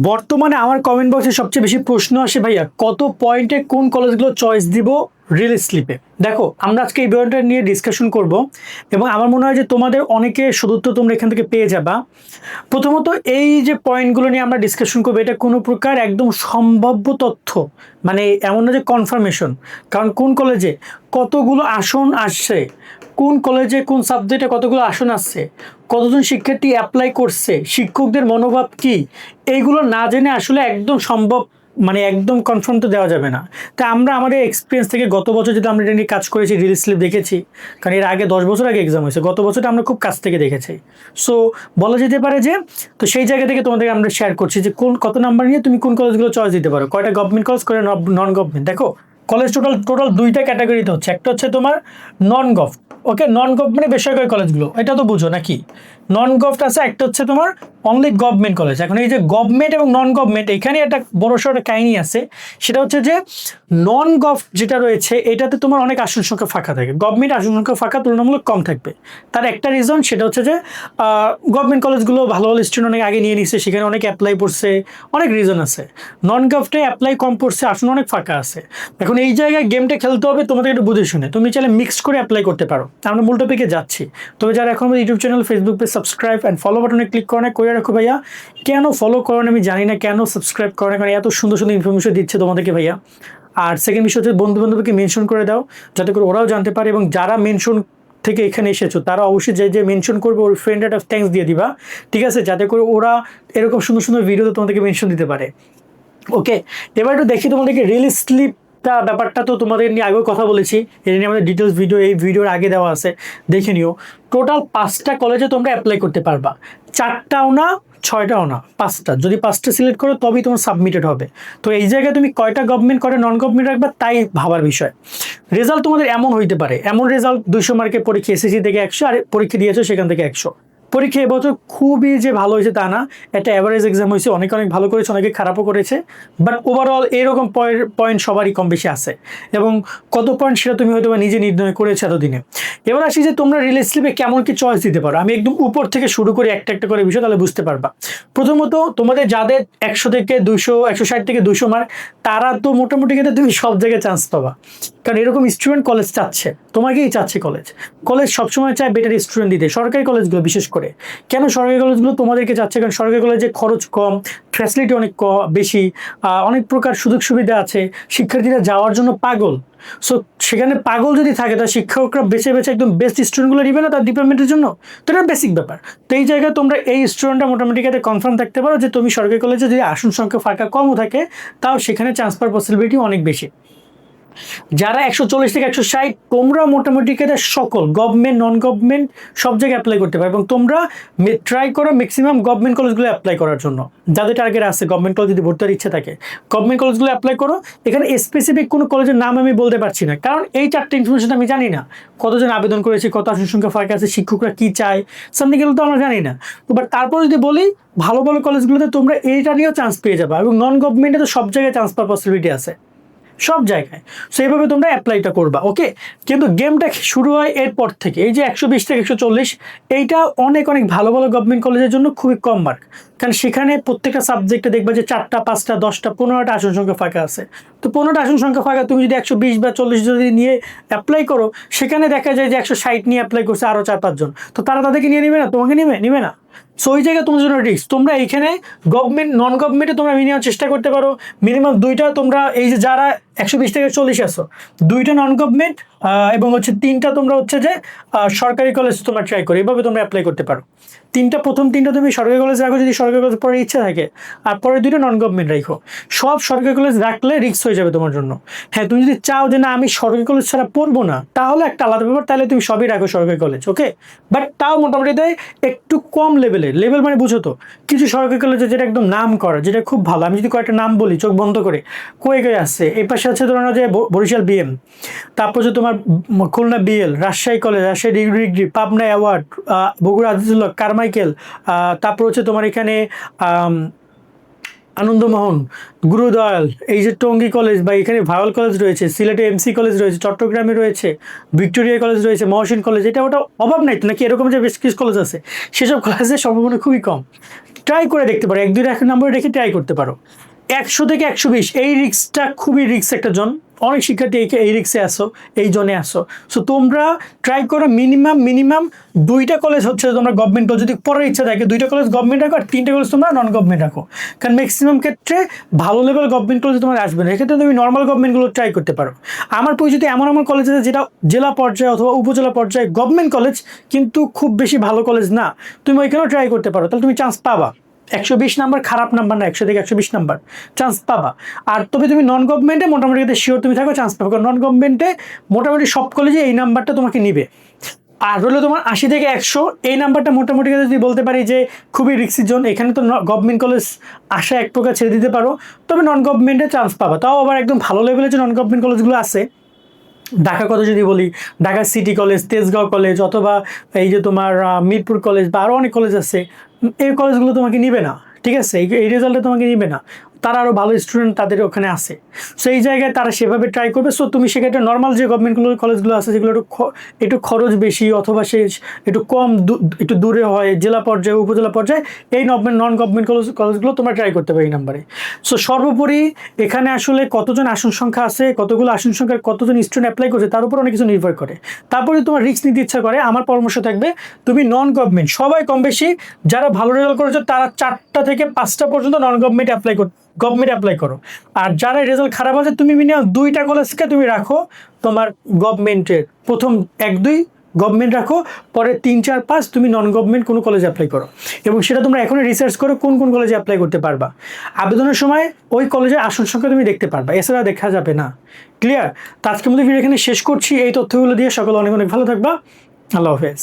বর্তমানে আমার কমেন্ট বক্সে সবচেয়ে বেশি প্রশ্ন আসে, ভাইয়া কত পয়েন্টে কোন কলেজগুলো চয়েস দিব রিলিজ স্লিপে। দেখো, আমরা আজকে এই বিষয়টা নিয়ে ডিসকাশন করব এবং আমার মনে হয় যে তোমাদের অনেকে সদুত্তর তোমরা এখান থেকে পেয়ে যাবা। প্রথমত, এই যে পয়েন্টগুলো নিয়ে আমরা ডিসকাশন করবো, এটা কোনো প্রকার একদম সম্ভাব্য তথ্য, মানে এমন না যে কনফার্মেশন। কারণ কোন কলেজে কতগুলো আসন আসছে, কোন কলেজে কোন সাবজেক্টে কতগুলো আসন আসছে, কতজন শিক্ষার্থী অ্যাপ্লাই করছে, শিক্ষকদের মনোভাব কি, এইগুলো না জেনে আসলে একদম সম্ভব মানে একদম কনফার্ম তো দেওয়া যাবে না। তা আমরা আমাদের এক্সপিরিয়েন্স থেকে গত বছর যেটা আমরা এটা নিয়ে কাজ করেছি, রিলিজ স্লিপ দেখেছি, কারণ এর আগে 10 বছর আগে এক্সাম হয়েছে, গত বছরটা আমরা খুব কাছ থেকে দেখেছি। সো বলা যেতে পারে যে, তো সেই জায়গা থেকে তোমাদেরকে আমরা শেয়ার করছি যে কোন কত নাম্বার নিয়ে তুমি কোন কলেজগুলো চয়েস দিতে পারো, কয়টা গভর্নমেন্ট কলেজ, কয়টা নন গভর্নমেন্ট। দেখো, কলেজ টোটাল দুইটা ক্যাটাগরিতে হচ্ছে। একটা হচ্ছে তোমার নন গভ, ওকে, নন গভ মানে বেসরকারি কলেজগুলো, এটা তো বুঝো নাকি। নন গভট আছে, একটা হচ্ছে তোমার অনলি গভর্নমেন্ট কলেজ। এখন এই যে গভর্নমেন্ট এবং নন গভর্নমেন্ট, এখানে একটা বড়সড় কাহিনী আছে। সেটা হচ্ছে যে নন গভ যেটা রয়েছে এটাতে তোমার অনেক আসন সংখ্যা ফাঁকা থাকে, গভর্নমেন্ট আসন সংখ্যা ফাঁকা তুলনামূলক কম থাকবে। তার একটা রিজন সেটা হচ্ছে যে গভর্নমেন্ট কলেজগুলো ভালো ভালো স্টুডেন্ট অনেক আগে নিয়ে নিচ্ছে, সেখানে অনেক অ্যাপ্লাই পড়ছে, অনেক রিজন আছে। নন গভটে অ্যাপ্লাই কম পড়ছে, আসন অনেক ফাঁকা আছে। এখন এই জায়গায় গেমটা খেলতে হবে তোমাদের একটু বুঝে শুনে। তুমি চাইলে মিক্সড করে অ্যাপ্লাই করতে পারো। আমরা মূল টপিকে যাচ্ছি। তবে যারা এখন আমাদের YouTube channel, Facebook page subscribe and follow বাটনে ক্লিক করে না, করে রাখো ভাইয়া। কেন ফলো করো না আমি জানি না, কেন সাবস্ক্রাইব করো না, কারণ এত সুন্দর সুন্দর ইনফরমেশন দিচ্ছে তোমাদেরকে ভাইয়া। আর সেকেন্ড বিষয় হচ্ছে বন্ধু বান্ধবকে মেনশন করে দাও, যাতে করে ওরাও জানতে পারে, এবং যারা মেনশন থেকে এখানে এসেছো তারা অবশ্যই যে মেনশন করবে ওর ফ্রেন্ড একটা থ্যাঙ্কস দিয়ে দিবা, ঠিক আছে, যাতে করে ওরা এরকম সুন্দর সুন্দর ভিডিওতে তোমাদেরকে মেনশন দিতে পারে। ওকে, এবার একটু দেখি তোমাদেরকে রিলিজ স্লিপটা ব্যাপারটা তো তোমাদের নিয়ে আগেও কথা বলেছি, এটা নিয়ে আমাদের ডিটেলস ভিডিও এই ভিডিওর আগে দেওয়া আছে, দেখে নিও। টোটাল 5টা কলেজে তোমরা অ্যাপ্লাই করতে পারবা, 4টাও না 6টাও না, 5টা। যদি 5টা সিলেক্ট করো তবেই তোমার সাবমিটেড হবে। তো এই জায়গায় তুমি কয়টা গভর্নমেন্ট করে নন গভর্নমেন্ট রাখবা তাই ভাবার বিষয়। রেজাল্ট তোমাদের এমন হইতে পারে, এমন রেজাল্ট 200 মার্কের পরীক্ষা এসএসসি থেকে 100, আর পরীক্ষা দিয়েছো সেখান থেকে 100। পরীক্ষা এবছর খুবই যে ভালো হয়েছে তা না, একটা অ্যাভারেজ এক্সাম হয়েছে, অনেকে অনেক ভালো করেছে, অনেকে খারাপও করেছে, বাট ওভারঅল এরকম পয়েন্ট সবারই কম বেশি আছে, এবং কত পয়েন্ট সেটা তুমি হয়তো নিজে নির্ণয় করেছো এতদিনে। এবার আসি যে তোমরা রিলিজ স্লিপে কেমন কি চয়েস দিতে পারো। আমি একদম উপর থেকে শুরু করে একটা একটা করে বিষয়, তাহলে বুঝতে পারবা। প্রথমত, তোমাদের যাদের 100 থেকে 200, 160 থেকে 200 মার্ক, তারা তো মোটামুটি কিন্তু তুমি সব জায়গায় চান্স পাবা, কারণ এরকম স্টুডেন্ট কলেজ চাচ্ছে, তোমাকেই চাচ্ছে কলেজ। কলেজ সবসময় চায় বেটার স্টুডেন্ট দিতে, সরকারি কলেজগুলো বিশেষ করে। কেন সরকারি কলেজগুলো তোমাদেরকে চাচ্ছে? কারণ সরকারি কলেজে খরচ কম, ফ্যাসিলিটি অনেক বেশি, অনেক প্রকার সুযোগ সুবিধা আছে, শিক্ষার্থীরা যাওয়ার জন্য পাগল। সো সেখানে পাগল যদি থাকে, তার শিক্ষকরা বেছে বেছে একদম বেস্ট স্টুডেন্টগুলো নিবে না তার ডিপার্টমেন্টের জন্য। তো এটা বেসিক ব্যাপার। তো এই জায়গায় তোমরা এই স্টুডেন্টটা মোটামুটি কনফার্ম থাকতে পারো যে তুমি সরকারি কলেজে যদি আসন সংখ্যা ফাঁকা কমও থাকে, তাও সেখানে চান্স পাওয়ার পসিবিলিটি অনেক বেশি। যারা 140 থেকে 160, তোমরা মোটামুটি সকল গভর্নমেন্ট নন গভর্নমেন্ট সব জায়গায় অ্যাপ্লাই করতে পারো, এবং তোমরা ট্রাই করো ম্যাক্সিমাম গভর্নমেন্ট কলেজগুলো অ্যাপ্লাই করার জন্য। যাদের টার্গেট আছে গভর্নমেন্ট কলেজ যদি ভর্তি হওয়ার ইচ্ছা থাকে, গভর্নমেন্ট কলেজগুলো অ্যাপ্লাই করো। এখানে স্পেসিফিক কোনো কলেজের নাম আমি বলতে পারছি না, কারণ এই 4টা ইনফরমেশন আমি জানি না। কতজন আবেদন করেছে, কত আসন সংখ্যা ফাঁকা আছে, শিক্ষকরা কি চায়, সামনে গেলে তো আমরা জানি না। বাট তারপর যদি বলি, ভালো ভালো কলেজগুলোতে তোমরা এইটা নিয়েও চান্স পেয়ে যাবে, এবং নন গভর্নমেন্টে তো সব জায়গায় চান্স পাওয়ার পসিবিলিটি আছে, সব জায়গায়। সেইভাবে তোমরা অ্যাপ্লাইটা করবা, ওকে। কিন্তু গেমটা শুরু হয় এরপর থেকে। এই যে 120 থেকে 140, এইটা অনেক অনেক ভালো ভালো গভর্নমেন্ট কলেজের জন্য খুবই কম মার্ক, কারণ সেখানে প্রত্যেকটা সাবজেক্টে দেখবা যে 4টা, 5টা, 10টা, 15টা আসন সংখ্যা ফাঁকা আছে। তো 15টা আসন সংখ্যা ফাঁকা, তুমি যদি 120 বা 40 যদি নিয়ে অ্যাপ্লাই করো, সেখানে দেখা যায় যে 160 নিয়ে অ্যাপ্লাই করছে আরও 4-5 জন, তো তারা তাদেরকে নিয়ে নেবে না, তোমাকে নিবে না। সো ওই জায়গায় তোমার জন্য রিস্ক। তোমরা এইখানে গভর্নমেন্ট নন গভর্নমেন্টে তোমরা মিনিমাম চেষ্টা করতে পারো, মিনিমাম 2টা তোমরা, এই যে যারা 120 থেকে 40 আসো, 2টা নন গভর্নমেন্ট এবং হচ্ছে 3টা তোমরা হচ্ছে যে সরকারি কলেজ তোমরা ট্রাই করো। এইভাবে তোমরা অ্যাপ্লাই করতে পারো। প্রথম 3টা তুমি সরকারি কলেজ রাখো যদি সরকারি কলেজ পড়ার ইচ্ছা থাকে, আর পরে 2টা নন গভর্নমেন্ট রাখো। সব সরকারি কলেজ রাখলে রিস্ক হয়ে যাবে তোমার জন্য। হ্যাঁ, তুমি যদি চাও যে না আমি সরকারি কলেজ ছাড়া পড়বো না, তাহলে একটা আলাদা ব্যাপার, তাহলে তুমি সবই রাখো সরকারি কলেজ, ওকে। বাট তাও মোটামুটি দেয় একটু কম লেভেল, মানে বুঝো তো, কিছু সরকারি কলেজে যেটা একদম নাম করা, যেটা খুব ভালো। আমি যদি কয়েকটা নাম বলি চোখ বন্ধ করে, কয়ে আসছে এই পাশে আছে ধরো যে বরিশাল বিএম, তারপর যে তোমার Khulna BL, Rajshahi college, Rajshahi degree, Pabna Edward, Bogura Azizullah, Carmichael, তারপর হচ্ছে তোমার এখানে আনন্দমোহন, গুরুদয়াল, এই যে টঙ্গী কলেজ বা এখানে ভাওয়াল কলেজ রয়েছে, সিলেটে এমসি কলেজ রয়েছে, চট্টগ্রামে রয়েছে ভিক্টোরিয়া কলেজ রয়েছে, মহসিন কলেজ, এটা ওটা অভাব নাই তো নাকি, এরকম যে বেশ কিছু কলেজ আছে, সেসব কলেজের সম্ভাবনা খুবই কম। ট্রাই করে দেখতে পারো, 1-2 নম্বরে রেখে ট্রাই করতে পারো। 100 থেকে 120 এই রিস্কটা খুবই রিস্ক একটা জন, অনেক শিক্ষার্থী এই রিক্সে আসো, এই জোনে আসো। সো তোমরা ট্রাই করো মিনিমাম 2টা কলেজ হচ্ছে তোমরা গভর্নমেন্ট কলেজ, যদি পড়ার ইচ্ছা থাকে 2টা কলেজ গভর্নমেন্ট রাখো, আর 3টে কলেজ তোমরা নন গভর্নমেন্ট রাখো। কারণ ম্যাক্সিমাম ক্ষেত্রে ভালো লেভেল গভর্নমেন্ট কলেজ তোমার আসবে না, এক্ষেত্রে তুমি নর্মাল গভর্নমেন্টগুলো ট্রাই করতে পারো। আমার পরিচিত এমন কলেজ আছে যেটা জেলা পর্যায়ে অথবা উপজেলা পর্যায়ে গভর্নমেন্ট কলেজ, কিন্তু খুব বেশি ভালো কলেজ না, তুমি ওইখানেও ট্রাই করতে পারো, তাহলে তুমি চান্স পাবা। 120 নাম্বার খারাপ নাম্বার না, 100 থেকে 120 নাম্বার, চান্স পাবা। আর তবে তুমি নন গভর্নমেন্টে মোটামুটি শিওর তুমি থাকো চান্স পাবে, কারণ নন গভর্নমেন্টে মোটামুটি সব কলেজে এই নাম্বারটা তোমাকে নিবে। আর হলো তোমার 80 থেকে 100 এই নাম্বারটা মোটামুটি যদি বলতে পারি যে খুবই রিক্সি জোন, এখানে তো গভর্নমেন্ট কলেজ আশা এক প্রকার ছেড়ে দিতে পারো, তবে নন গভর্নমেন্টে চান্স পাবা। তাও আবার একদম ভালো লেভেলের যে নন গভর্নমেন্ট কলেজগুলো আছে, ঢাকার কথা যদি বলি, Dhaka city college, Tejgaon college, অথবা এই যে তোমার মিরপুর কলেজ বা আরও অনেক কলেজ আছে, এই কলেজগুলো তোমাকে নিবে না, ঠিক আছে, এই রেজাল্টে তোমাকে নিবে না, তারা আরও ভালো স্টুডেন্ট তাদের ওখানে আছে। সো এই জায়গায় তারা সেভাবে ট্রাই করবে। সো তুমি সেক্ষেত্রে নর্মাল যে গভর্নমেন্টগুলো কলেজগুলো আছে যেগুলো একটু খরচ বেশি, অথবা সে একটু কম একটু দূরে হয়, জেলা পর্যায়ে উপজেলা পর্যায়ে, এই নন গভর্নমেন্ট কলেজগুলো তোমরা ট্রাই করতে পারো এই নাম্বারে। সো সর্বোপরি এখানে আসলে কতজন আসন সংখ্যা আছে, কতগুলো আসন সংখ্যার কতজন স্টুডেন্ট অ্যাপ্লাই করছে তার উপর অনেক কিছু নির্ভর করে। তারপরে তোমার রিস্ক নিতে ইচ্ছা করে, আমার পরামর্শ থাকবে তুমি নন গভর্নমেন্ট, সবাই কম বেশি যারা ভালো রেজাল্ট করেছে তারা 4টা থেকে 5টা পর্যন্ত নন গভর্নমেন্ট অ্যাপ্লাই করো। আর যারা রেজাল্ট খারাপ আছে তুমি মিনিমাম 2টা কলেজকে তুমি রাখো তোমার গভর্নমেন্টের, প্রথম 1-2 গভর্নমেন্ট রাখো, পরে 3-4-5 তুমি নন গভর্নমেন্ট কোনো কলেজে অ্যাপ্লাই করো, এবং সেটা তোমরা এখনই রিসার্চ করো কোন কোন কলেজে অ্যাপ্লাই করতে পারবা। আবেদনের সময় ওই কলেজের আসন সংখ্যা তুমি দেখতে পারবা, এছাড়া দেখা যাবে না। ক্লিয়ার? তো আজকের মধ্যে ভিডিও এখানে শেষ করছি এই তথ্যগুলো দিয়ে। সকলে অনেক অনেক ভালো থাকবা। আল্লাহ হাফেজ।